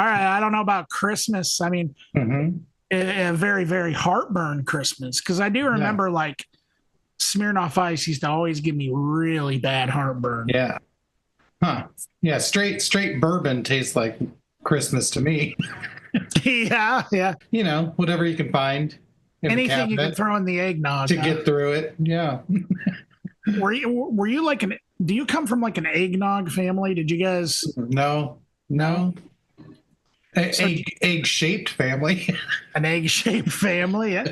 All right, I don't know about Christmas. I mean, a very, very heartburn Christmas, because I do Yeah. remember like Smirnoff Ice used to always give me really bad heartburn. Yeah. Huh. Yeah. Straight bourbon tastes like Christmas to me. Yeah, yeah. Whatever you can find in the Anything you can cabinet throw in the eggnog. to get through it. Yeah. Were you like an? Do you come from like an eggnog family? Did you guys? No. No. No. So Egg shaped family. an egg-shaped family. Yeah.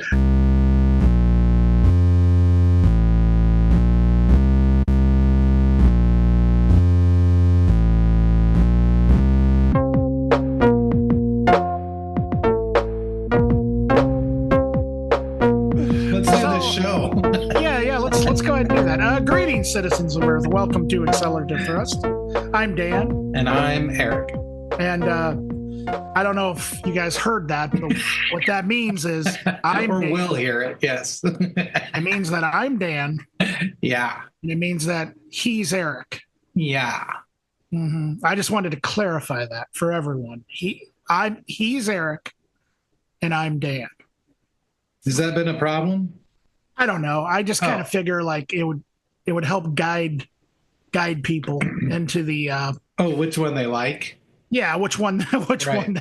Let's do this show. Yeah. Let's go ahead and do that. Greetings, citizens of Earth. Welcome to Accelerativ Thrust. I'm Dan, And I'm Eric. and I don't know if you guys heard that, but what that means is I'm Or Dan. will hear it. Yes. It means that I'm Dan, Yeah. and it means that he's Eric. Yeah. I just wanted to clarify that for everyone. He's Eric, and I'm Dan. Has that been a problem? I don't know. I just kind of figure like it would help guide people into the Which one they like? yeah, which one one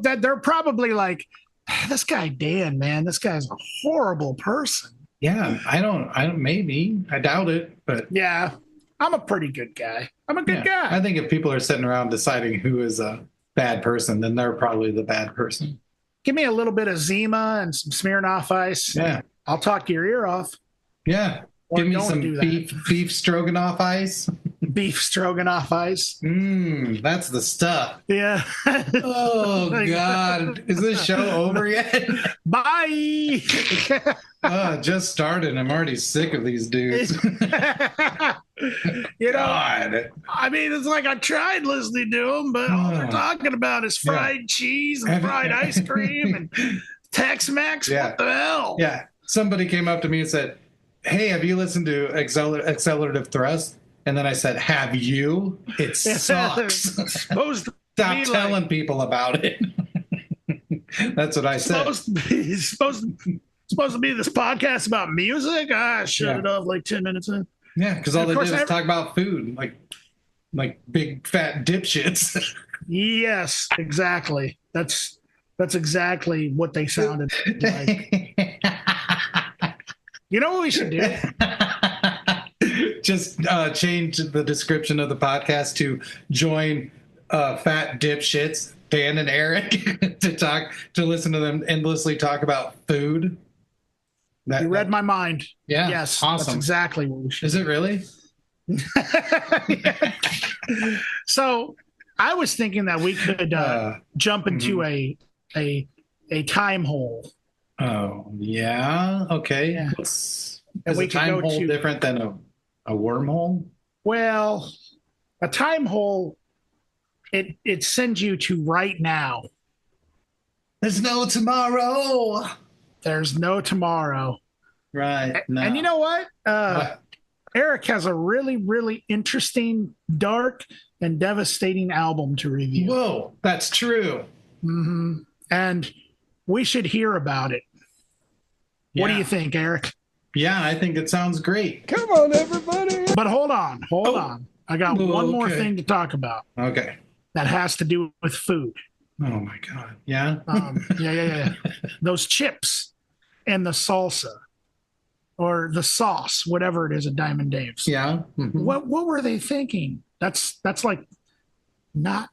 that they're probably like, this guy Dan, man, this guy's a horrible person. Yeah, I don't maybe. I doubt it, but Yeah, I'm a pretty good guy. I'm a good guy. I think if people are sitting around deciding who is a bad person, then they're probably the bad person. Give me a little bit of Zima and some Smirnoff Ice. Yeah. I'll talk your ear off. Yeah. Or Give me don't some do that. beef stroganoff ice. Beef stroganoff ice. That's the stuff. Yeah. Oh God. Is this show over yet? Bye. Just started. I'm already sick of these dudes. God. I mean, it's like I tried listening to them, but all they're talking about is fried cheese and fried ice cream and Tex-Mex. Yeah. What the hell? Yeah. Somebody came up to me and said, "Hey, have you listened to Accelerativ Thrust?" And then I said, "Have you? It sucks." Supposed to Stop be telling people about it. That's what I said. supposed to be this podcast about music. I shut it off like 10 minutes in. Yeah, because all they did was talk about food, like big fat dipshits. Yes, exactly. That's exactly what they sounded like. You know what we should do? Just change the description of the podcast to join fat dipshits, Dan and Erik, to listen to them endlessly talk about food. You read my mind. Yeah. Yes. Awesome. That's exactly what we should. Is it really? So I was thinking that we could jump into a time hole. Oh, yeah. Okay. Yeah. Is we a could time go hole to- different than a wormhole? Well, a time hole, it sends you to right now. There's no tomorrow. There's no tomorrow. Right. No. And you know what? Eric has a really, really interesting, dark, and devastating album to review. Whoa, that's true. And we should hear about it. What do Yeah. you think, Eric? Yeah, I think it sounds great. Come on, everybody. But hold on. I got one more okay. thing to talk about Okay. that has to do with food. Oh my God. Yeah. Yeah. Those chips and the salsa or the sauce, whatever it is at Diamond Dave's. Yeah. What were they thinking? That's like not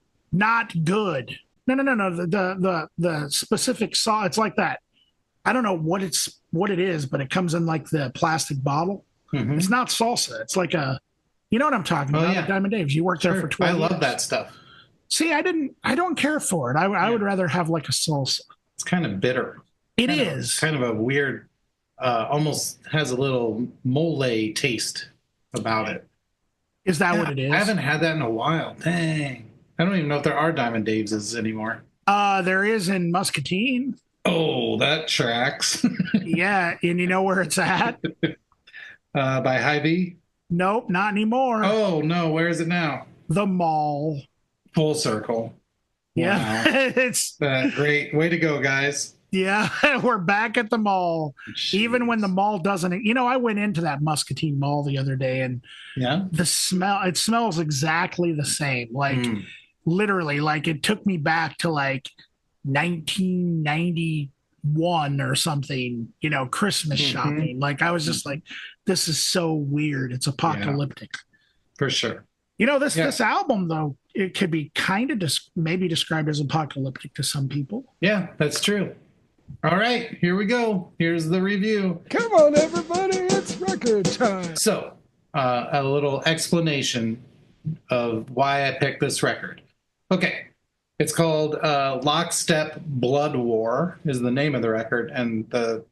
good. No. The specific sauce. It's like that. I don't know what it is, but it comes in like the plastic bottle. It's not salsa. It's like you know what I'm talking about? Yeah. At Diamond Dave's. You worked there for 12 years. I love that stuff. See, I don't care for it. I would rather have like a salsa. It's kind of bitter. It is kind of a weird, almost has a little mole taste about it. Is that what it is? I haven't had that in a while. Dang. I don't even know if there are Diamond Dave's anymore. There is in Muscatine. Oh, that tracks. Yeah, and you know where it's at? By Hy-Vee? Nope, not anymore. Oh, no. Where is it now? The mall. Full circle. Yeah, Wow. it's Great. Way to go, guys. yeah. We're back at the mall, even when the Jeez. mall doesn't. I went into that Muscatine Mall the other day, and Yeah. the smell. It smells exactly the same. Like Mm. literally, like it took me back to like 1991 or something. Christmas Hmm. shopping. Like I was just like, this is so weird. It's Yeah, apocalyptic. for sure. This Yeah. album though, it could be kind of maybe described as apocalyptic to some people. Yeah, that's true. All right, here we go. Here's the review. Come on, everybody, it's record time. So, a little explanation of why I picked this record. Okay, it's called Lockstep Bloodwar is the name of the record, and the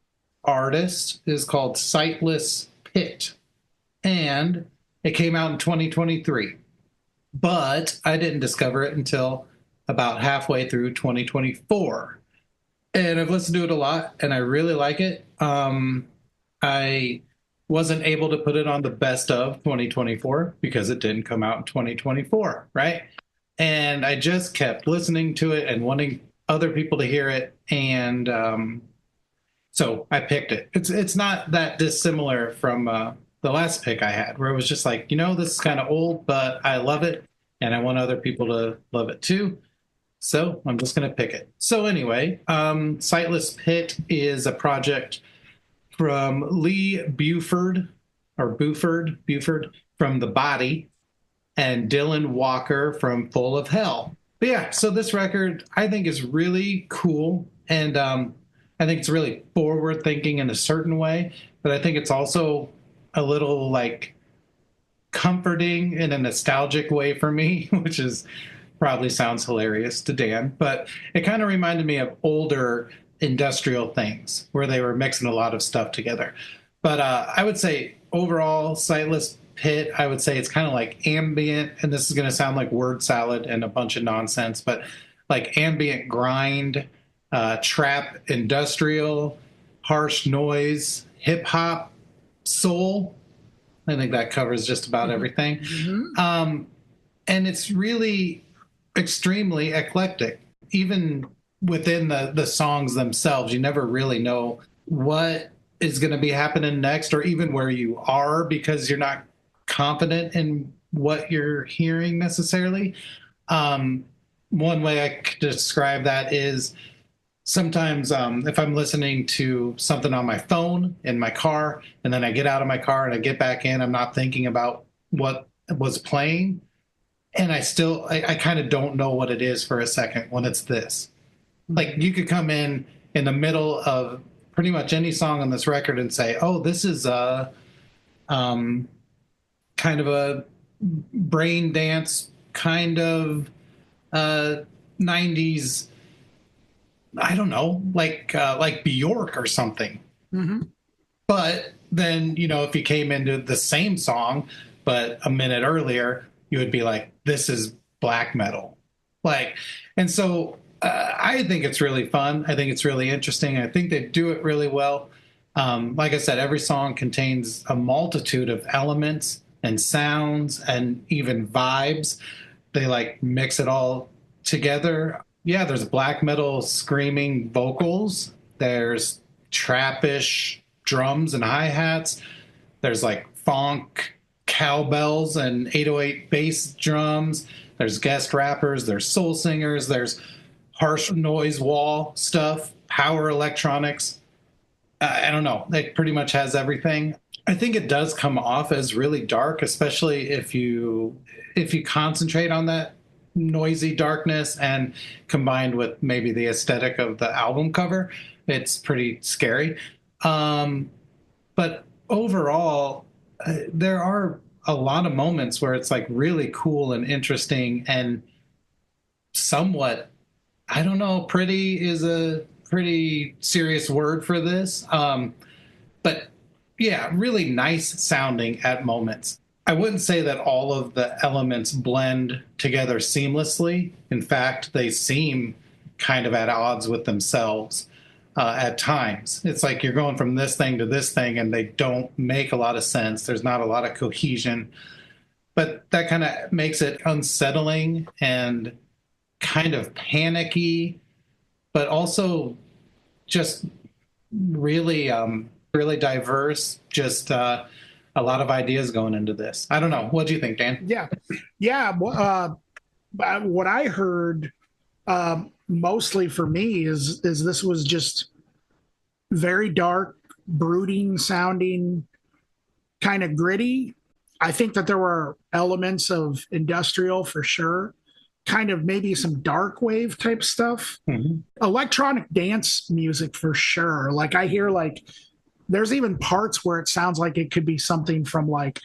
artist is called Sightless Pit, and it came out in 2023. But I didn't discover it until about halfway through 2024. And I've listened to it a lot, and I really like it. I wasn't able to put it on the best of 2024 because it didn't come out in 2024, right? And I just kept listening to it and wanting other people to hear it, and so I picked it. It's not that dissimilar from the last pick I had, where it was just like, this is kind of old, but I love it, and I want other people to love it too. So I'm just going to pick it. So anyway, Sightless Pit is a project from Lee Buford from The Body and Dylan Walker from Full of Hell. But yeah, so this record I think is really cool, and I think it's really forward thinking in a certain way, but I think it's also a little like comforting in a nostalgic way for me, which is probably sounds hilarious to Dan, but it kind of reminded me of older industrial things where they were mixing a lot of stuff together. But I would say overall, Sightless Pit, I would say it's kind of like ambient, and this is going to sound like word salad and a bunch of nonsense, but like ambient grind, trap, industrial, harsh noise, hip hop, soul. I think that covers just about everything. Mm-hmm. And it's really extremely eclectic. Even within the songs themselves, you never really know what is going to be happening next, or even where you are, because you're not confident in what you're hearing necessarily. One way I could describe that is sometimes if I'm listening to something on my phone in my car, and then I get out of my car and I get back in, I'm not thinking about what was playing, and I kind of don't know what it is for a second when it's this. Like you could come in the middle of pretty much any song on this record and say, "Oh, this is a kind of a brain dance kind of 90s, I don't know, like Bjork or something." Mm-hmm. But then, if you came into the same song but a minute earlier, you would be like, this is black metal. And so I think it's really fun. I think it's really interesting. I think they do it really well. Like I said, every song contains a multitude of elements and sounds and even vibes. They mix it all together. Yeah, there's black metal screaming vocals. There's trappish drums and hi-hats. There's funk cowbells and 808 bass drums. There's guest rappers, there's soul singers, there's harsh noise wall stuff, power electronics. I don't know. It pretty much has everything. I think it does come off as really dark, especially if you concentrate on that noisy darkness and combined with maybe the aesthetic of the album cover. It's pretty scary. But overall, there are a lot of moments where it's really cool and interesting and somewhat, I don't know, pretty is a pretty serious word for this. But yeah, really nice sounding at moments. I wouldn't say that all of the elements blend together seamlessly. In fact, they seem kind of at odds with themselves at times. It's like you're going from this thing to this thing, and they don't make a lot of sense. There's not a lot of cohesion. but that kind of makes it unsettling and kind of panicky, but also just really, really diverse. Just a lot of ideas going into this. I don't know. What do you think, Dan? Yeah. What I heard mostly for me is this was just very dark, brooding sounding, kind of gritty. I think that there were elements of industrial for sure, kind of maybe some dark wave type stuff, electronic dance music for sure. Like I hear like there's even parts where it sounds like it could be something from like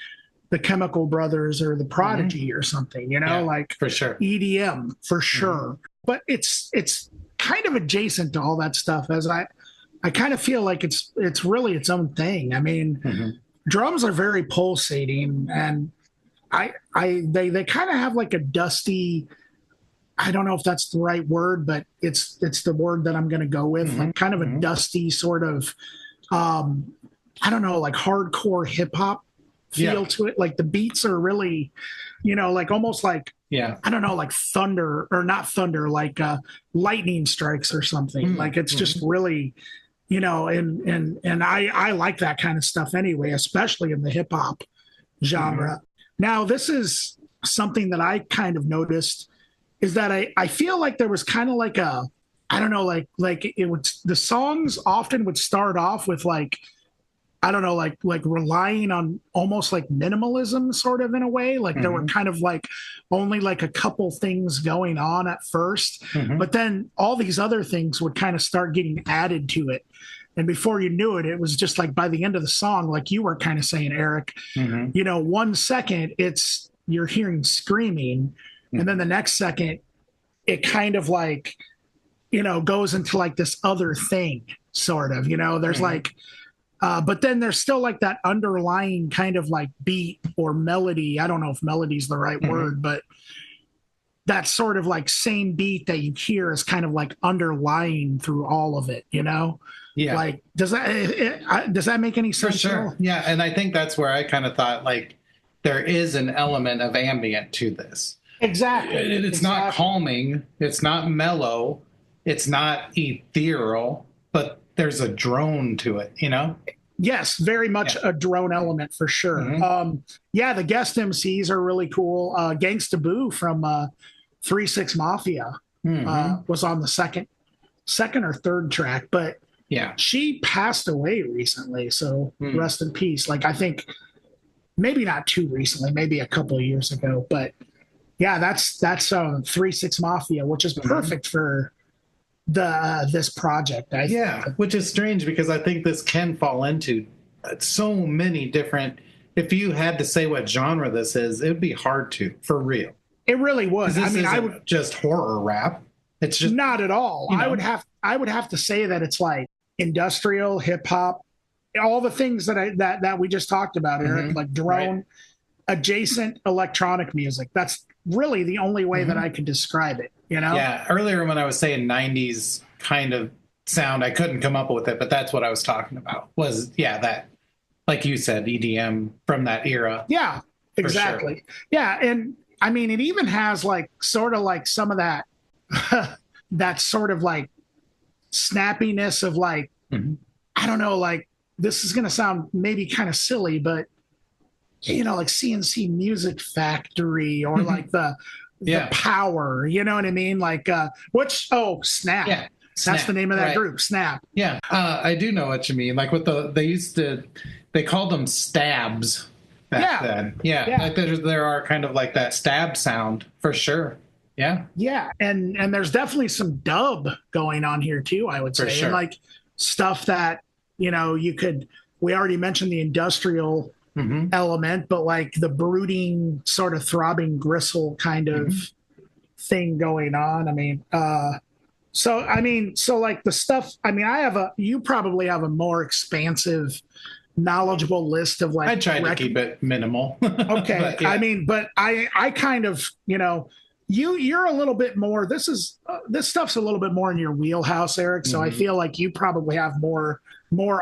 the Chemical Brothers or the Prodigy or something, like for sure. EDM for sure. But it's kind of adjacent to all that stuff, as I kind of feel like it's really its own thing. I mean, drums are very pulsating, and they kind of have like a dusty, I don't know if that's the right word, but it's the word that I'm going to go with, like kind of a dusty sort of I don't know, like hardcore hip hop feel to it. Like the beats are really, like almost like, I don't know, like thunder or not thunder, like lightning strikes or something. Like it's just really, and I like that kind of stuff anyway, especially in the hip hop genre. Now, this is something that I kind of noticed is that I feel like there was kind of like a, I don't know, like it would, the songs often would start off with like, I don't know, like relying on almost like minimalism sort of in a way. Like there were kind of like only like a couple things going on at first, but then all these other things would kind of start getting added to it. And before you knew it, it was just like by the end of the song, like you were kind of saying, Eric, 1 second you're hearing screaming. And then the next second, it kind of like, goes into like this other thing sort of, there's like, but then there's still like that underlying kind of like beat or melody. I don't know if melody is the right word, but that sort of like same beat that you hear is kind of like underlying through all of it, Yeah. Like, does that make any sense? For sure. Yeah. And I think that's where I kind of thought like there is an element of ambient to this. Exactly. It's not calming. It's not mellow. It's not ethereal, but there's a drone to it, Yes, very much a drone element for sure. The guest MCs are really cool. Gangsta Boo from 3-6 Mafia was on the second or third track, but she passed away recently, so rest in peace. Like I think maybe not too recently, maybe a couple of years ago, but yeah, that's 3-6 Mafia, which is perfect for this project. Which is strange because I think this can fall into so many different. If you had to say what genre this is, it would be hard to, for real. It really would. I mean, I would just horror rap. It's just not at all. I would have to say that it's like industrial hip hop, all the things that we just talked about, Eric, like drone adjacent electronic music. That's really the only way that I could describe it. Yeah. Earlier when I was saying 90s kind of sound, I couldn't come up with it, but that's what I was talking about. Was that, like you said, EDM from that era. Yeah, exactly. Sure. Yeah, and I mean, it even has like sort of like some of that that sort of like snappiness of like I don't know, like this is going to sound maybe kind of silly, but like CNC Music Factory or like the Power, you know what I mean? Like Snap. Yeah. Snap. That's the name of that group, Snap. Yeah, I do know what you mean. Like with they called them stabs back then. Yeah, like there are kind of like that stab sound for sure. Yeah. Yeah, and there's definitely some dub going on here too, I would say. For sure. And like stuff that, we already mentioned the industrial element, but like the brooding sort of throbbing gristle kind of thing going on. I mean, so like the stuff, I mean, you probably have a more expansive, knowledgeable list of like, I tried to keep it minimal. Okay. But I kind of, you're a little bit more, this stuff's a little bit more in your wheelhouse, Eric. So I feel like you probably have more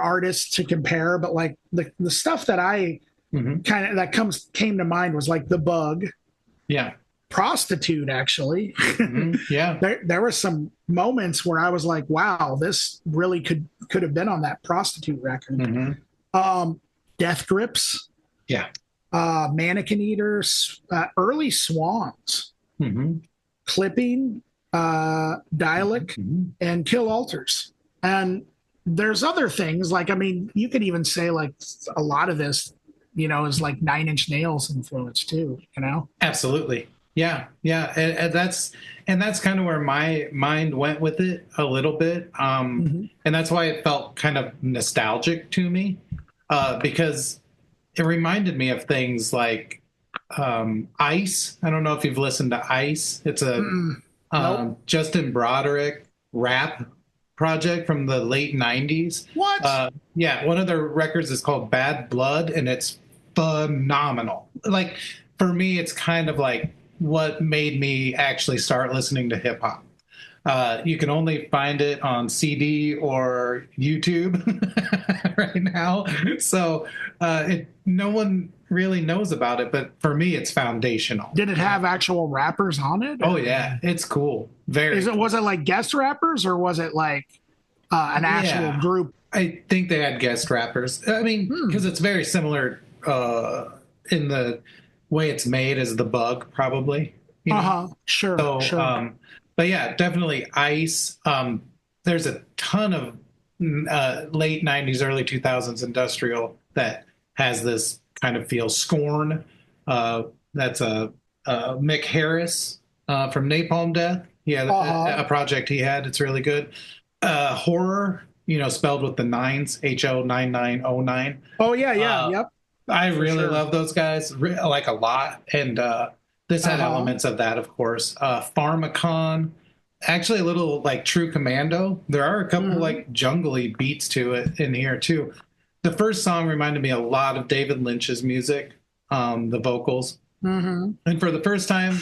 artists to compare, but like the stuff that I came to mind was like The Bug, Yeah. Prostitute, actually. Yeah. There were some moments where I was like, wow, this really could have been on that Prostitute record. Death Grips. Yeah. Mannequin Eaters, early Swans, Clipping, Dialect, and Kill Alters. And there's other things like, I mean, you could even say like a lot of this, is like Nine Inch Nails influence too, Absolutely. Yeah. Yeah. And that's kind of where my mind went with it a little bit. And that's why it felt kind of nostalgic to me, because it reminded me of things like Ice. I don't know if you've listened to Ice. It's a Nope. Justin Broderick rap project from the late 90s. What? Yeah, one of their records is called Bad Blood, and it's phenomenal. Like, for me, it's kind of like what made me actually start listening to hip hop. You can only find it on CD or YouTube right now. So no one really knows about it, but for me, it's foundational. Did it have actual rappers on it? Oh, yeah. It's cool. Was it like guest rappers, or was it like an actual group? I think they had guest rappers. I mean, because it's very similar in the way it's made as The Bug, probably. Sure. So, sure. But yeah, definitely Ice. There's a ton of late 90s, early 2000s industrial that has this kind of feel. Scorn. That's Mick Harris from Napalm Death. He had a project he had. It's really good. Horror, spelled with the nines, HO9909. Oh, yeah. Yep. I really love those guys, like a lot. And this had elements of that, of course. Pharmacon, actually a little like True Commando. There are a couple like jungly beats to it in here too. The first song reminded me a lot of David Lynch's music, the vocals. And for the first time,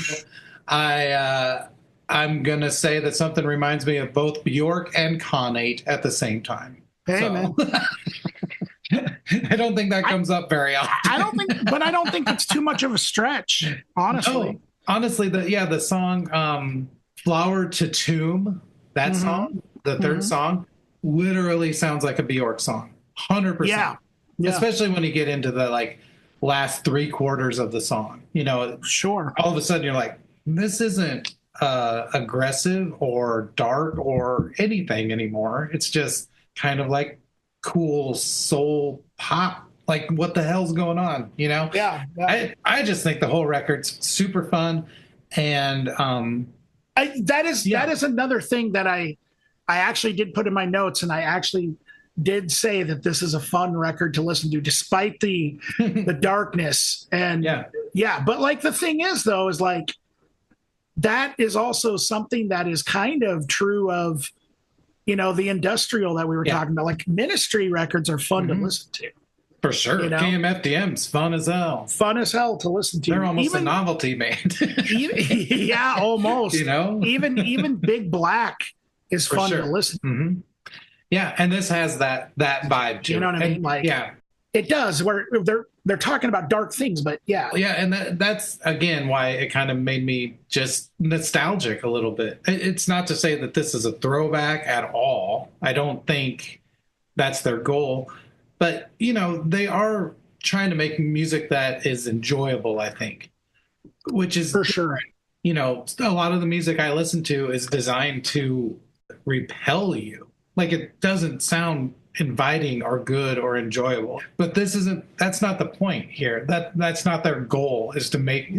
I'm gonna say that something reminds me of both Bjork and Connate at the same time. Hey, man. I don't think that comes up very often. I don't think it's too much of a stretch, honestly. No, honestly, the song Flower to Tomb, that song, the third song, literally sounds like a Bjork song. 100%. Yeah. Especially when you get into the like last 3/4 of the song. Sure. All of a sudden you're like, this isn't aggressive or dark or anything anymore. It's just kind of like cool soul pop. Like, what the hell's going on? Yeah. I just think the whole record's super fun, and that is another thing that I actually did put in my notes, and I actually did say that this is a fun record to listen to, despite the darkness. And but like the thing is, though, is like that is also something that is kind of true of the industrial that we were talking about. Like Ministry records are fun to listen to. For sure. KMFDM's fun as hell. Fun as hell to listen to. They're almost a novelty band. Yeah, almost. Even Big Black is fun to listen to. Yeah, and this has that vibe to it. You know what I mean? Like, it does. Where they're talking about dark things, but yeah, and that's again why it kind of made me just nostalgic a little bit. It's not to say that this is a throwback at all. I don't think that's their goal, but they are trying to make music that is enjoyable, I think, which is for sure. A lot of the music I listen to is designed to repel you. Like, it doesn't sound inviting or good or enjoyable, but that's not the point here. That's not their goal, is to make,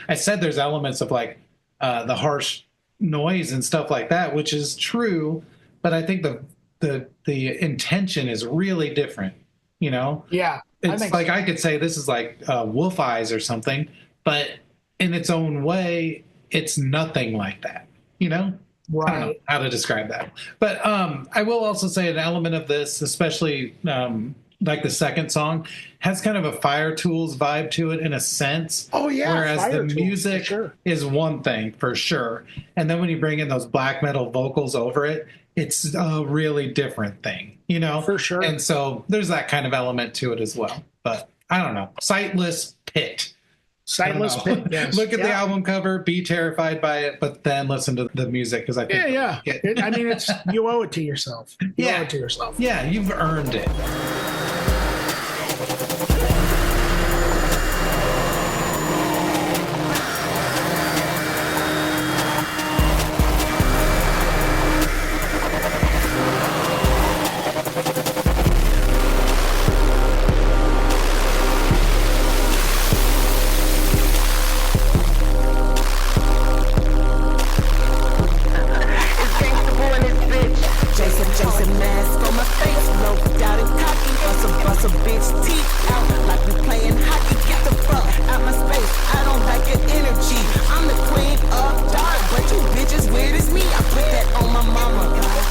I said there's elements of like the harsh noise and stuff like that, which is true, but I think the intention is really different. It's like, I could say this is like Wolf Eyes or something, but in its own way, it's nothing like that. Right. I don't know how to describe that. But I will also say an element of this, especially like the second song, has kind of a Fire Tools vibe to it in a sense. Oh, yeah. Whereas Fire the Tools, music is one thing for sure. And then when you bring in those black metal vocals over it, it's a really different thing, For sure. And so there's that kind of element to it as well. But I don't know, Sightless Pit. Sightless Pit. Yes. Look at the album cover, be terrified by it, but then listen to the music because I think I mean, it's you owe it to yourself. You Yeah. owe it to yourself. Yeah, you've earned it. Jason mask on my face, no doubt and cocky. Bust a bitch teeth out like we playing hockey. Get the fuck out my space, I don't like your energy. I'm the queen of dark, but you bitches weird as me. I put that on my mama,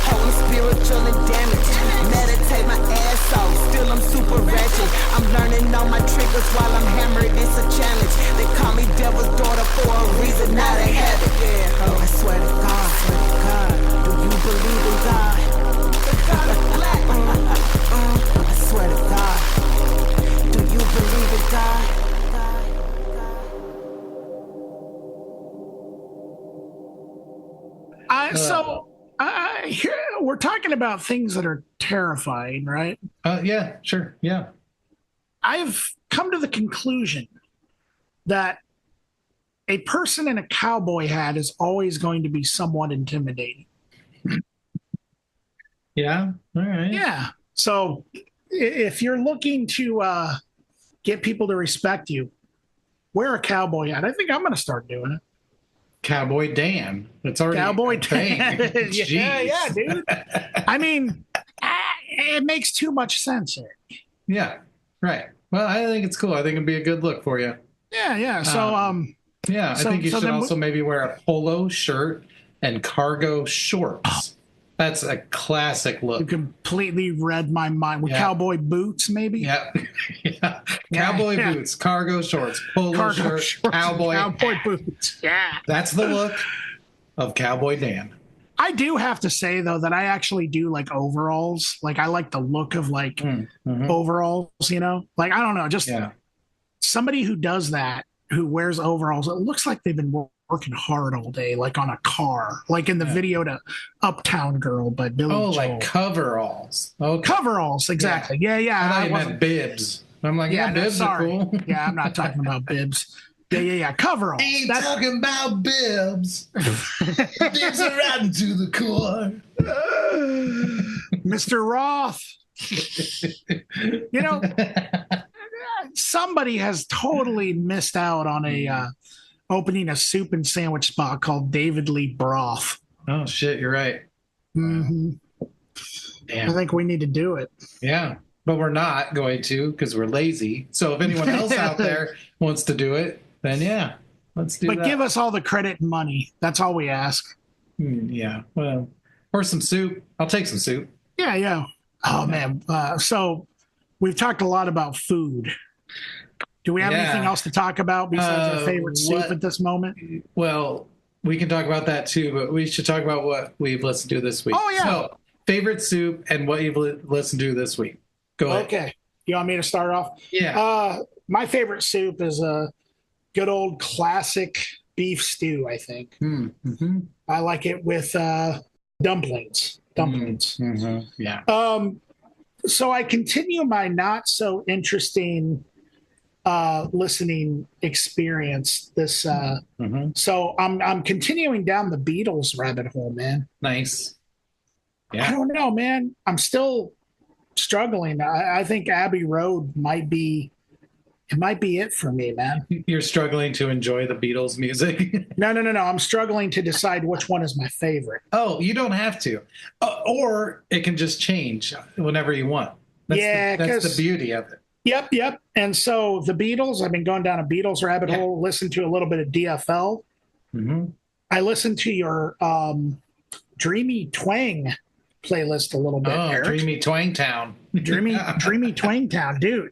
holding spiritual and damage. Meditate my ass off, still I'm super ratchet. I'm learning all my triggers while I'm hammered, it's a challenge. They call me devil's daughter for a reason, now they have it. Yeah, oh, I swear to God, do you believe in God? I swear to God. Do you believe in God? Here we're talking about things that are terrifying, right? Yeah, sure. Yeah. I've come to the conclusion that a person in a cowboy hat is always going to be somewhat intimidating. Yeah. All right. Yeah. So if you're looking to get people to respect you, wear a cowboy hat. I think I'm going to start doing it. Cowboy Dan. It's already Cowboy a thing. yeah, dude. I mean, it makes too much sense, Eric. Yeah. Right. Well, I think it's cool. I think it'd be a good look for you. Yeah. So yeah, I think you should also maybe wear a polo shirt and cargo shorts. That's a classic look. You completely read my mind with cowboy boots, maybe. Yeah. Yeah. Cowboy boots, cargo shorts, polo shirt, cowboy boots. Yeah. That's the look of Cowboy Dan. I do have to say though that I actually do like overalls. Like I like the look of like overalls, you know? Like I don't know, just somebody who does that, who wears overalls, it looks like they've been working hard all day, like on a car, like in the video to Uptown Girl, but Billy Joel. Like coveralls. Okay. Coveralls, exactly. Yeah. I thought you meant bibs. I'm like, bibs are cool. Yeah, I'm not talking about bibs. Yeah. Coveralls. Ain't talking about bibs. Bibs are rotten to the core. Mr. Roth. You know, somebody has totally missed out on opening a soup and sandwich spot called David Lee Broth. Oh shit, you're right. Mm-hmm. Damn. I think we need to do it. Yeah, but we're not going to because we're lazy. So if anyone else out there wants to do it, then yeah, let's do that. But give us all the credit and money. That's all we ask. Yeah, well, or some soup. I'll take some soup. Yeah. Oh man. So we've talked a lot about food. Do we have anything else to talk about besides our favorite soup at this moment? Well, we can talk about that too, but we should talk about what we've listened to this week. Oh, yeah. So, favorite soup and what you've listened to this week. Go ahead. Okay. You want me to start off? Yeah. My favorite soup is a good old classic beef stew, I think. Mm-hmm. I like it with dumplings. Yeah. So I continue my not so interesting listening experience this so I'm continuing down the Beatles rabbit hole, man. Nice. Yeah. I don't know, man. I'm still struggling. I think Abbey Road might be it for me, man. You're struggling to enjoy the Beatles music? No. I'm struggling to decide which one is my favorite. Oh, you don't have to. Or it can just change whenever you want. That's the beauty of it. Yep. And so the Beatles, I've been going down a Beatles rabbit hole, listened to a little bit of DFL. Mm-hmm. I listened to your Dreamy Twang playlist a little bit, Eric. Dreamy Twang Town. Dreamy Twang Town, dude.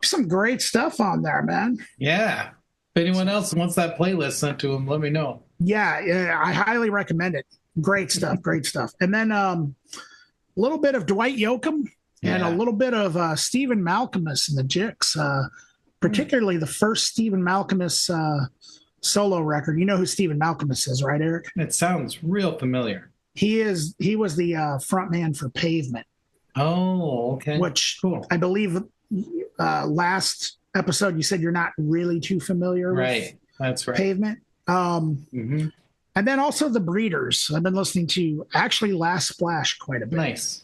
Some great stuff on there, man. Yeah. If anyone else wants that playlist sent to them, let me know. Yeah, I highly recommend it. Great stuff. And then a little bit of Dwight Yoakam. and a little bit of Stephen Malcolmus in the Jicks, particularly the first Stephen Malcolmus solo record. You know who Stephen Malcolmus is, right, Erik? It sounds real familiar. He was the front man for Pavement. Oh, okay. Which cool. I believe last episode you said you're not really too familiar with. That's right. Pavement. And then also the Breeders. I've been listening to actually Last Splash quite a bit. Nice.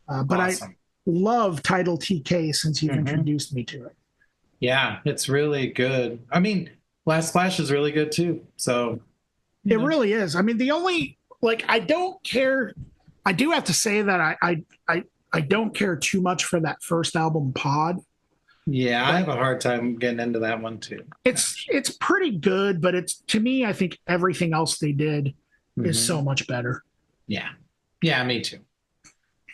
But awesome. I love Title TK since you've introduced me to it. Yeah, it's really good. I mean, Last Splash is really good too. So it really is. I mean, the only I don't care. I do have to say that I don't care too much for that first album, Pod. Yeah, I have a hard time getting into that one too. It's pretty good, but to me, I think everything else they did is so much better. Yeah. Yeah, me too.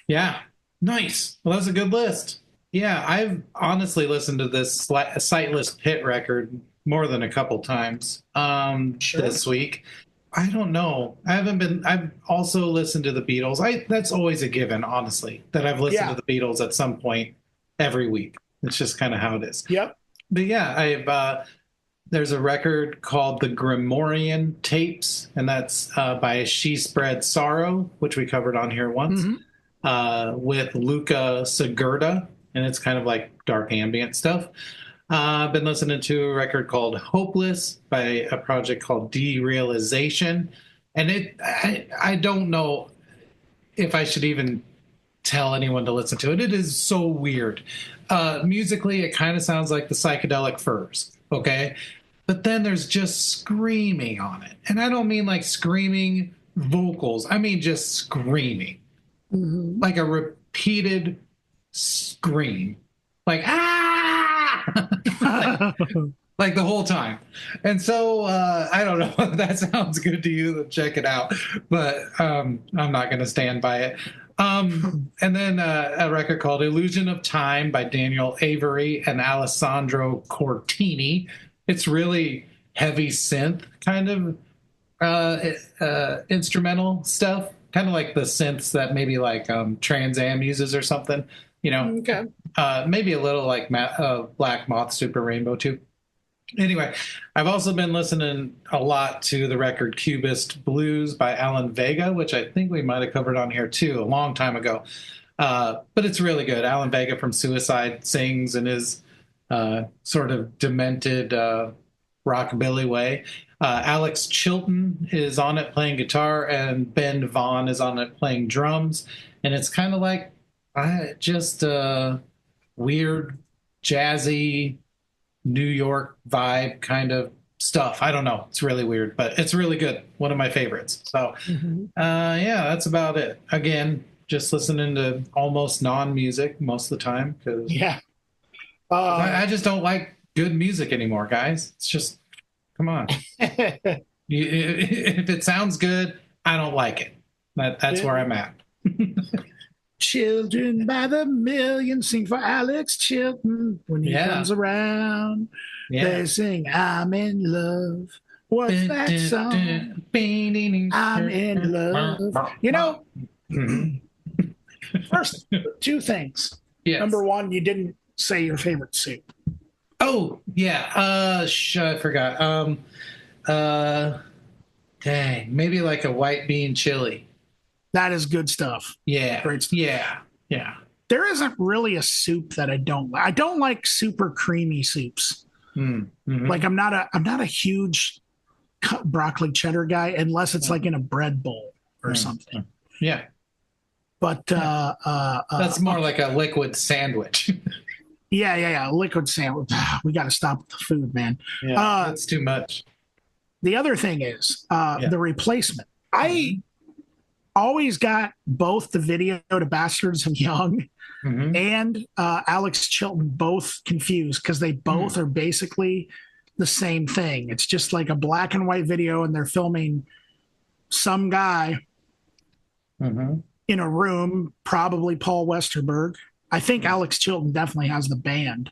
Yeah. Nice. Well, that's a good list. Yeah, I've honestly listened to this Sightless Pit record more than a couple times this week. I don't know. I've also listened to the Beatles. That's always a given, honestly, that I've listened to the Beatles at some point every week. It's just kind of how it is. Yep. But yeah, there's a record called the Grimoirian Tapes, and that's by She Spread Sorrow, which we covered on here once, with Luca Segurta, and it's kind of like dark ambient stuff. I've been listening to a record called Hopeless by a project called Derealization, and I don't know if I should even tell anyone to listen to it. It is so weird. Musically, it kind of sounds like the Psychedelic Furs, okay? But then there's just screaming on it. And I don't mean like screaming vocals. I mean just screaming. Like a repeated scream. Like, ah! like the whole time. And so I don't know if that sounds good to you, then check it out. But I'm not going to stand by it. And then a record called Illusion of Time by Daniel Avery and Alessandro Cortini. It's really heavy synth kind of instrumental stuff, kind of like the synths that maybe like Trans Am uses or something, you know. Okay. Maybe a little like Black Moth Super Rainbow too. Anyway, I've also been listening a lot to the record Cubist Blues by Alan Vega, which I think we might have covered on here too a long time ago. But it's really good. Alan Vega from Suicide sings in his sort of demented rockabilly way. Alex Chilton is on it playing guitar, and Ben Vaughn is on it playing drums. And it's kind of like just weird, jazzy, New York vibe kind of stuff. I don't know. It's really weird, but it's really good. One of my favorites. So, yeah, that's about it. Again, just listening to almost non-music most of the time because I just don't like good music anymore, guys. It's just, come on. If it sounds good, I don't like it. That's where I'm at. Children by the million sing for Alex Chilton when he comes around. They sing, I'm in love. What's that song? I'm in love. You know, first, two things. Yes. Number one, you didn't say your favorite soup. Oh, yeah. I forgot. Dang, maybe like a white bean chili. That is good stuff. Yeah. Great stuff. Yeah. There isn't really a soup that I don't like. I don't like super creamy soups. Like I'm not a huge broccoli cheddar guy unless it's like in a bread bowl or something. Yeah. But that's more like a liquid sandwich. Yeah. Liquid sandwich. We got to stop with the food, man. Yeah, that's too much. The other thing is the Replacement. I always got both the video to Bastards of Young and Alex Chilton both confused because they both are basically the same thing. It's just like a black and white video, and they're filming some guy in a room, probably Paul Westerberg. I think Alex Chilton definitely has the band.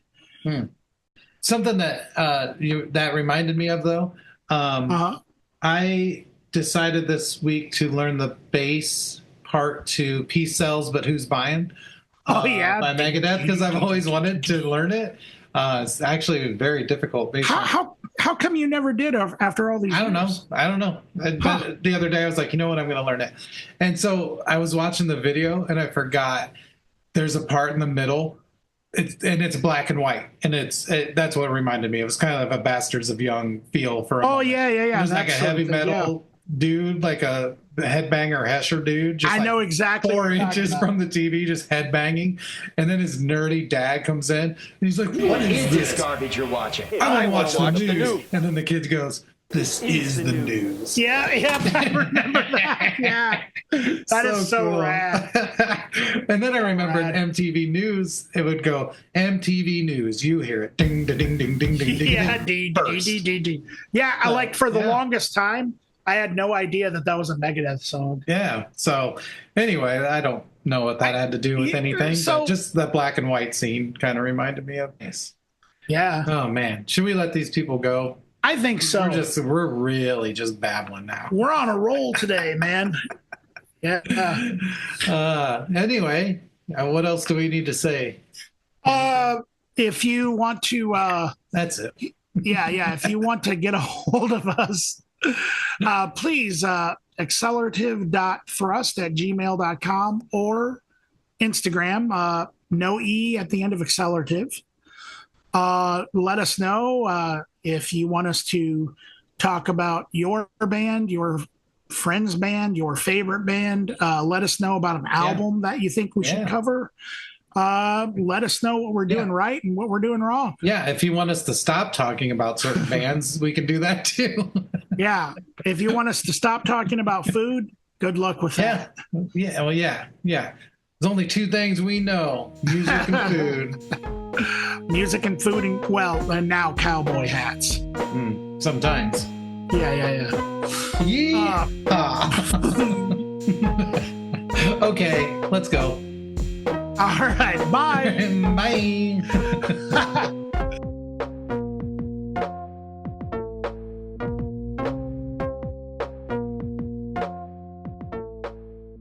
Something that that reminded me of, though, I decided this week to learn the bass part to Peace Sells, But Who's Buying? Oh, yeah. by Megadeth, because I've always wanted to learn it. It's actually very difficult. How come you never did after all these I don't know. years? I don't know. But the other day I was like, you know what? I'm going to learn it. And so I was watching the video and I forgot there's a part in the middle. It's black and white. And that's what it reminded me. It was kind of a Bastards of Young feel for a moment. Yeah. It was like a heavy metal dude, like a headbanger Hesher dude. Just I know exactly 4 inches from the TV, just headbanging. And then his nerdy dad comes in and he's like, what is this garbage you're watching? I want to watch the news. And then the kid goes, this is the news. Yeah, I remember that. Yeah. That is so cool. rad. And then I remembered MTV News. It would go, MTV News. You hear it. Ding, ding, ding, ding, ding, ding, Yeah, ding. ding. Yeah, I like for the longest time, I had no idea that was a Megadeth song. Yeah. So anyway, I don't know what that had to do with anything. But just the black and white scene kind of reminded me of this. Yeah. Oh, man. Should we let these people go? I think so. We're really just babbling now. We're on a roll today, man. Yeah. Anyway, what else do we need to say? If you want to, That's it. yeah. If you want to get a hold of us, please, accelerativ.thrust@gmail.com or Instagram, no E at the end of accelerative. Let us know if you want us to talk about your band, your friend's band, your favorite band. Let us know about an album that you think we should cover. Let us know what we're doing right and what we're doing wrong. Yeah, if you want us to stop talking about certain bands, we can do that too. Yeah, if you want us to stop talking about food, good luck with that. Yeah, well, yeah. There's only 2 things we know: music and food. Music and food, and now cowboy hats. Sometimes. Yeah. Okay, let's go. All right, bye. Bye.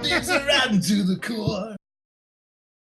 It's riding to the core.